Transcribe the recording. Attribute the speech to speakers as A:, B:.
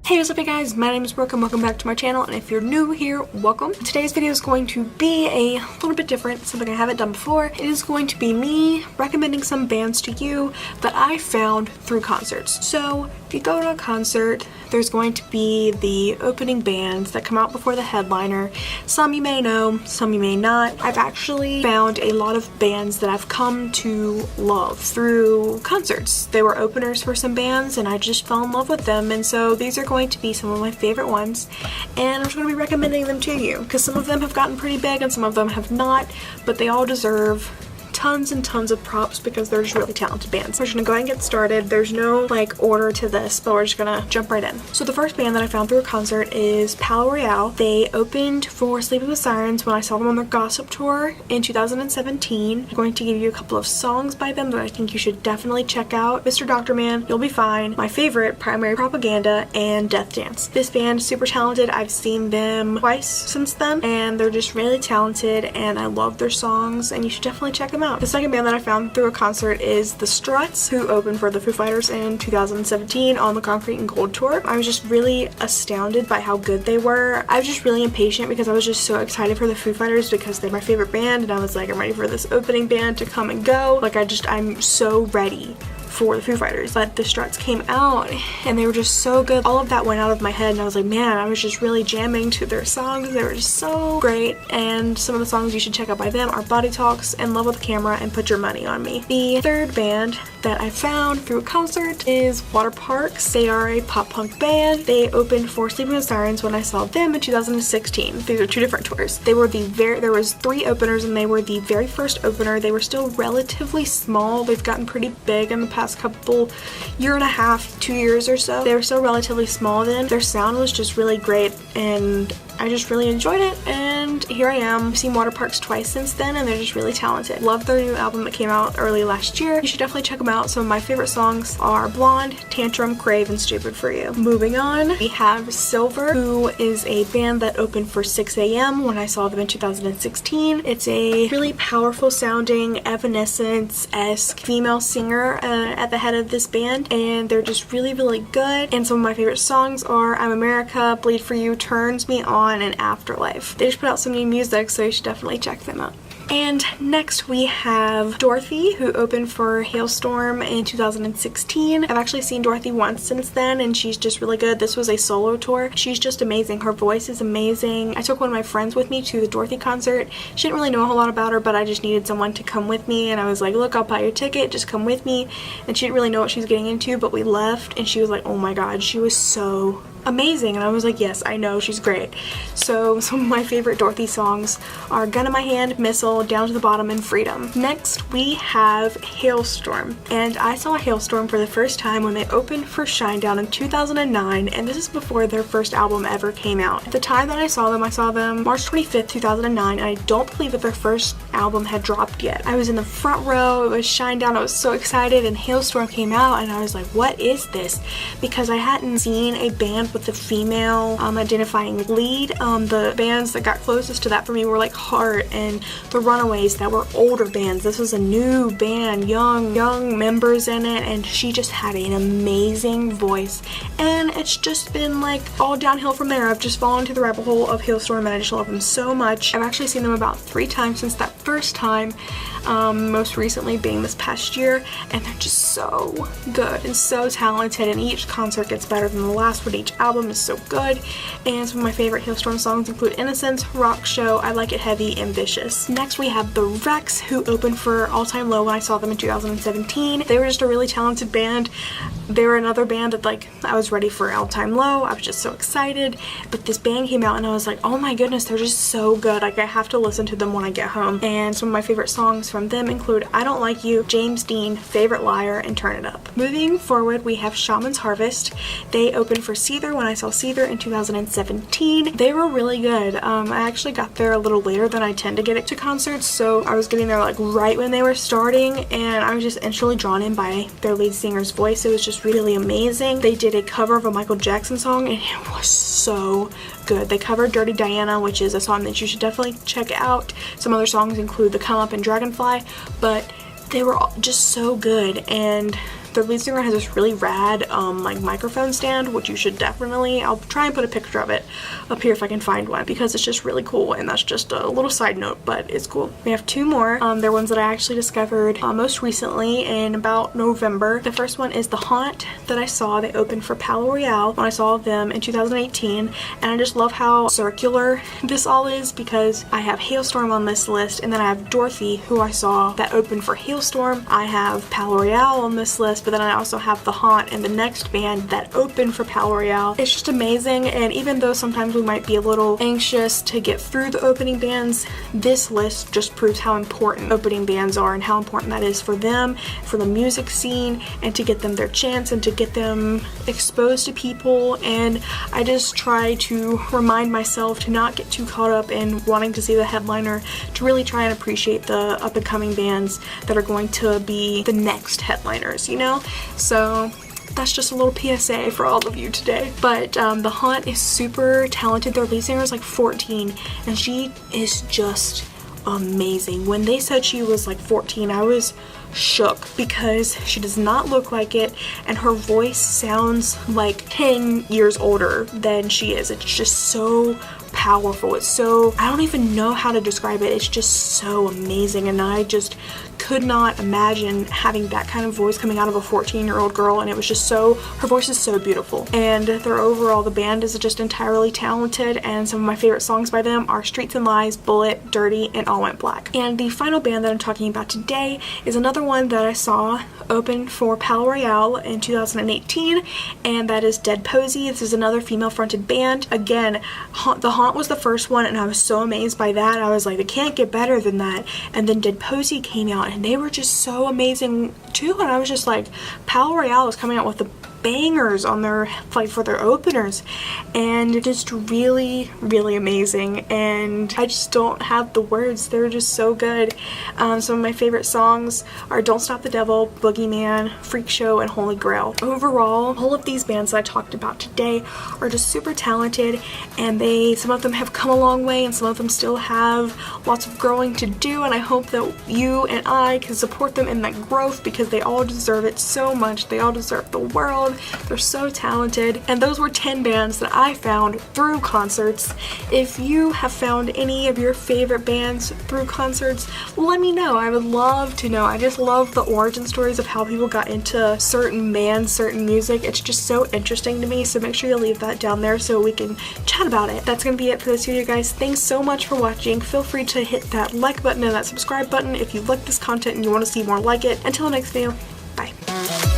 A: Hey, what's up you guys? My name is Brooke and welcome back to my channel, and if you're new here, welcome. Today's video is going to be a little bit different, something I haven't done before. It is going to be me recommending some bands to you that I found through concerts. So if you go to a concert, there's going to be the opening bands that come out before the headliner. Some you may know, some you may not. I've actually found a lot of bands that I've come to love through concerts. They were openers for some bands and I just fell in love with them, and so these are going to be some of my favorite ones, and I'm just going to be recommending them to you because some of them have gotten pretty big and some of them have not, but they all deserve tons and tons of props because they're just really talented bands. We're just gonna go ahead and get started. There's no order to this, but we're just gonna jump right in. So the first band that I found through a concert is Palo Royale. They opened for Sleeping with Sirens when I saw them on their Gossip tour in 2017. I'm going to give you a couple of songs by them that I think you should definitely check out. Mr. Dr. Man, You'll Be Fine, my favorite, Primary Propaganda, and Death Dance. This band is super talented. I've seen them twice since then, and they're just really talented, and I love their songs, and you should definitely check them out. The second band that I found through a concert is The Struts, who opened for the Foo Fighters in 2017 on the Concrete and Gold tour. I was just really astounded by how good they were. I was just really impatient because I was just so excited for the Foo Fighters because they're my favorite band, and I was like, I'm ready for this opening band to come and go. I'm so ready for the Foo Fighters. But the Struts came out and they were just so good. All of that went out of my head and I was like, man, I was just really jamming to their songs. They were just so great, and some of the songs you should check out by them are Body Talks, In Love with the Camera, and Put Your Money on Me. The third band that I found through a concert is Water Parks. They are a pop punk band. They opened for Sleeping with Sirens when I saw them in 2016. These are two different tours. They were there was 3 openers and they were the very first opener. They were still relatively small. They've gotten pretty big in the past couple year and a half, 2 years or so. They were still relatively small then. Their sound was just really great and I just really enjoyed it, and here I am. I've seen Water Parks twice since then and they're just really talented. Love their new album that came out early last year. You should definitely check them out. Some of my favorite songs are Blonde, Tantrum, Crave, and Stupid for You. Moving on, we have Silver, who is a band that opened for 6 AM when I saw them in 2016. It's a really powerful sounding Evanescence-esque female singer at the head of this band, and they're just really, really good. And some of my favorite songs are I'm America, Bleed for You, Turns Me On, and Afterlife. They just put out some new music, so you should definitely check them out. And next we have Dorothy, who opened for Hailstorm in 2016. I've actually seen Dorothy once since then and she's just really good. This was a solo tour. She's just amazing. Her voice is amazing. I took one of my friends with me to the Dorothy concert. She didn't really know a whole lot about her, but I just needed someone to come with me, and I was like, look, I'll buy your ticket, just come with me. And she didn't really know what she was getting into, but we left and she was like, oh my god, she was so amazing, and I was like, yes, I know, she's great. So some of my favorite Dorothy songs are Gun in My Hand, Missile, Down to the Bottom, and Freedom. Next we have Hailstorm, and I saw Hailstorm for the first time when they opened for Shinedown in 2009, and this is before their first album ever came out. At the time that I saw them March 25th, 2009, and I don't believe that their first album had dropped yet. I was in the front row, it was Shinedown, I was so excited, and Hailstorm came out and I was like, what is this? Because I hadn't seen a band with the female identifying lead. The bands that got closest to that for me were like Heart and The Runaways, that were older bands. This was a new band, young members in it, and she just had an amazing voice, and it's just been like all downhill from there. I've just fallen into the rabbit hole of Hailstorm and I just love them so much. I've actually seen them about 3 times since that first time, most recently being this past year, and they're just so good and so talented, and each concert gets better than the last one. Each album is so good, and some of my favorite Hailstorm songs include Innocence, Rock Show, I Like It Heavy, and Vicious. Next we have The Wrecks, who opened for All Time Low when I saw them in 2017. They were just a really talented band. They were another band that I was ready for All Time Low. I was just so excited, but this band came out and I was like, oh my goodness, they're just so good. I have to listen to them when I get home. And some of my favorite songs from them include I Don't Like You, James Dean, Favorite Liar, and Turn It Up. Moving forward, we have Shaman's Harvest. They opened for Seether when I saw Seether in 2017. They were really good. I actually got there a little later than I tend to get it to concerts, so I was getting there right when they were starting, and I was just instantly drawn in by their lead singer's voice. It was just really amazing. They did a cover of a Michael Jackson song and it was so good. They covered Dirty Diana, which is a song that you should definitely check out. Some other songs include The Come Up and Dragonfly, but they were all just so good, and their lead singer has this really rad like microphone stand, which you should definitely, I'll try and put a picture of it up here if I can find one, because it's just really cool. And that's just a little side note, but it's cool. We have two more. They're ones that I actually discovered most recently in about November. The first one is The Haunt that I saw. They opened for Palo Royale when I saw them in 2018, and I just love how circular this all is, because I have Hailstorm on this list, and then I have Dorothy, who I saw that opened for Hailstorm. I have Palo Royale on this list, but then I also have The Haunt and the next band that opened for Palo Royale. It's just amazing, and even though sometimes we might be a little anxious to get through the opening bands, this list just proves how important opening bands are and how important that is for them, for the music scene, and to get them their chance and to get them exposed to people. And I just try to remind myself to not get too caught up in wanting to see the headliner, to really try and appreciate the up and coming bands that are going to be the next headliners, you know? So that's just a little PSA for all of you today. But The Haunt is super talented. Their lead singer is like 14, and she is just amazing. When they said she was like 14, I was shook, because she does not look like it, and her voice sounds like 10 years older than she is. It's just so powerful. It's so, I don't even know how to describe it. It's just so amazing, and I just could not imagine having that kind of voice coming out of a 14-year-old girl, and it was just so, her voice is so beautiful. And their overall, the band is just entirely talented, and some of my favorite songs by them are Streets and Lies, Bullet, Dirty, and All Went Black. And the final band that I'm talking about today is another one that I saw open for Palo Royale in 2018, and that is Dead Posey. This is another female-fronted band. Again, The Haunt was the first one, and I was so amazed by that. I was like, it can't get better than that. And then Dead Posey came out, and they were just so amazing too, and I was just like, Palo Royale is coming out with the bangers on their, like, for their openers, and just really amazing, and I just don't have the words. They're just so good. Some of my favorite songs are Don't Stop the Devil, Boogeyman, Freak Show, and Holy Grail. Overall, all of these bands that I talked about today are just super talented, and some of them have come a long way, and some of them still have lots of growing to do, and I hope that you and I can support them in that growth, because they all deserve it so much. They all deserve the world. They're so talented. And those were 10 bands that I found through concerts. If you have found any of your favorite bands through concerts, let me know. I would love to know. I just love the origin stories of how people got into certain bands, certain music. It's just so interesting to me, so make sure you leave that down there so we can chat about it. That's gonna be it for this video, guys. Thanks so much for watching. Feel free to hit that like button and that subscribe button if you like this content and you want to see more like it. Until the next video, bye.